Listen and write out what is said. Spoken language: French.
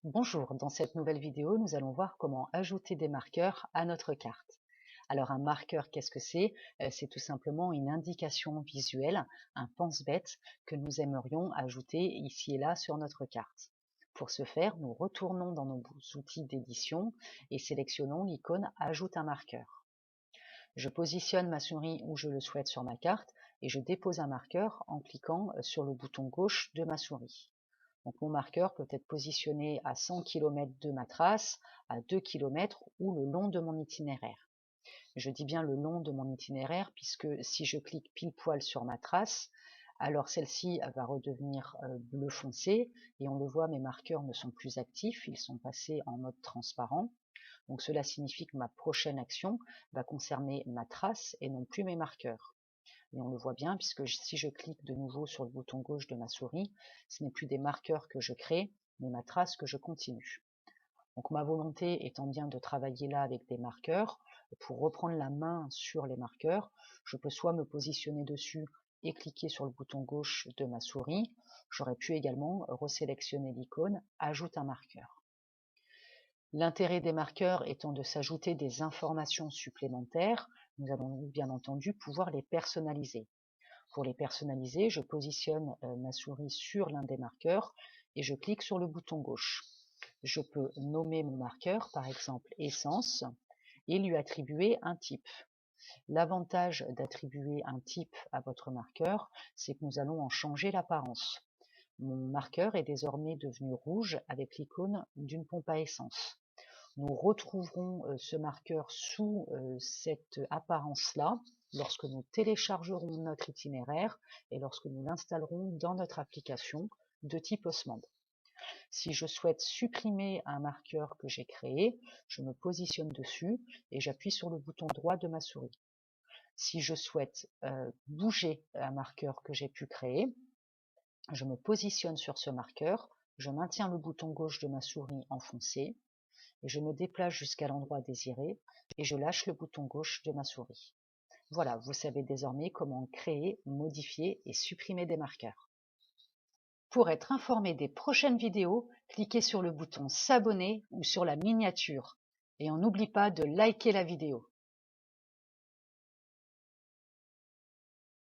Bonjour, dans cette nouvelle vidéo, nous allons voir comment ajouter des marqueurs à notre carte. Alors un marqueur, qu'est-ce que c'est? C'est tout simplement une indication visuelle, un pense-bête que nous aimerions ajouter ici et là sur notre carte. Pour ce faire, nous retournons dans nos outils d'édition et sélectionnons l'icône Ajoute un marqueur. Je positionne ma souris où je le souhaite sur ma carte et je dépose un marqueur en cliquant sur le bouton gauche de ma souris. Donc mon marqueur peut être positionné à 100 km de ma trace, à 2 km ou le long de mon itinéraire. Je dis bien le long de mon itinéraire puisque si je clique pile poil sur ma trace, alors celle-ci va redevenir bleu foncé et on le voit, mes marqueurs ne sont plus actifs, ils sont passés en mode transparent. Donc cela signifie que ma prochaine action va concerner ma trace et non plus mes marqueurs. Et on le voit bien puisque si je clique de nouveau sur le bouton gauche de ma souris, ce n'est plus des marqueurs que je crée, mais ma trace que je continue. Donc ma volonté étant bien de travailler là avec des marqueurs, pour reprendre la main sur les marqueurs, je peux soit me positionner dessus et cliquer sur le bouton gauche de ma souris. J'aurais pu également resélectionner l'icône Ajoute un marqueur. L'intérêt des marqueurs étant de s'ajouter des informations supplémentaires, nous allons bien entendu pouvoir les personnaliser. Pour les personnaliser, je positionne ma souris sur l'un des marqueurs et je clique sur le bouton gauche. Je peux nommer mon marqueur, par exemple essence, et lui attribuer un type. L'avantage d'attribuer un type à votre marqueur, c'est que nous allons en changer l'apparence. Mon marqueur est désormais devenu rouge avec l'icône d'une pompe à essence. Nous retrouverons ce marqueur sous cette apparence-là lorsque nous téléchargerons notre itinéraire et lorsque nous l'installerons dans notre application de type Osmand. Si je souhaite supprimer un marqueur que j'ai créé, je me positionne dessus et j'appuie sur le bouton droit de ma souris. Si je souhaite bouger un marqueur que j'ai pu créer, je me positionne sur ce marqueur, je maintiens le bouton gauche de ma souris enfoncé, et je me déplace jusqu'à l'endroit désiré et je lâche le bouton gauche de ma souris. Voilà, vous savez désormais comment créer, modifier et supprimer des marqueurs. Pour être informé des prochaines vidéos, cliquez sur le bouton s'abonner ou sur la miniature. Et on n'oublie pas de liker la vidéo.